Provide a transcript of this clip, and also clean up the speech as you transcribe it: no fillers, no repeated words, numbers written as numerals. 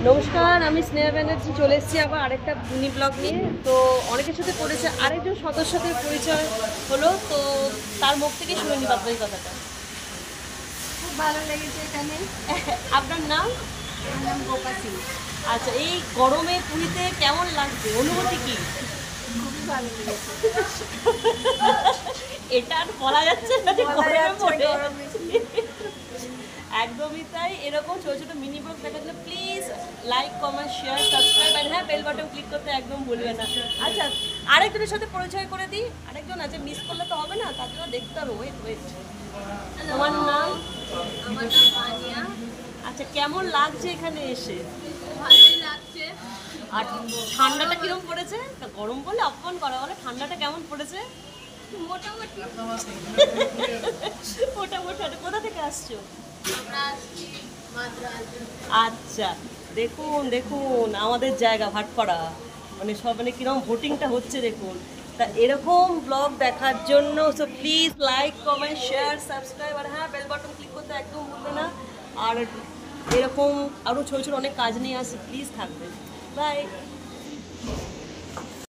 নমস্কার, আমি স্নেহা ব্যানার্জি চলে এসেছি আবার আরেকটা মিনি ব্লগ নিয়ে। তো অনেকের সাথে পরিচয়, আরেকজন সদস্যের সাথে পরিচয় হলো, তো তার মুখ থেকে শুনে নি বাদবাকি কথাটা। খুব ভালো লেগেছে এখানে। আপনার নাম? আমার নাম গোপা সিং। আচ্ছা, এই গরমে পুরীতে কেমন লাগছে, অনুভূতি কি? খুবই ভালো লেগেছে। এটা আর বলা যাচ্ছে না যে বলা গরমে যাচ্ছে পড়ে গরম বেশি। একদমই তাই। এরকম ছোট ছোট মিনি ব্লগ দেখার জন্য please like, comment, share, subscribe আর হ্যাঁ বেল বাটন ক্লিক করতে একদম ভুলবে না। আচ্ছা, আরেকজনের সাথে পরিচয় করে দিই। আরেকজন আছে, মিস করলে তো হবে না, তার জন্য দেখতে হবে। ওয়েট ওয়েট, তোমার নাম? আমার নাম বানিয়া। আচ্ছা, কেমন লাগছে এখানে এসে? ভালোই লাগছে। আর ঠান্ডাটা কিরকম পড়েছে? তা গরম বলে অপমান করা বলে, ঠান্ডাটা কেমন পড়েছে? মোটামুটি মোটামুটি। কোথা থেকে আসছো? আমরা আসছি মাদ্রাজ। আচ্ছা, দেখুন দেখুন আমাদের জায়গা ভাটপাড়া, মানে সব মানে কিরকম ভোটিংটা হচ্ছে দেখুন। তা এরকম ব্লগ দেখার জন্য so please like, comment, share, subscribe আর হ্যাঁ বেল বাটন ক্লিক করতে একদম ভুলবে না। আর এরকম আরও ছোটো ছোটো অনেক কাজ নিয়ে আসি, প্লিজ থাকবেন। বাই।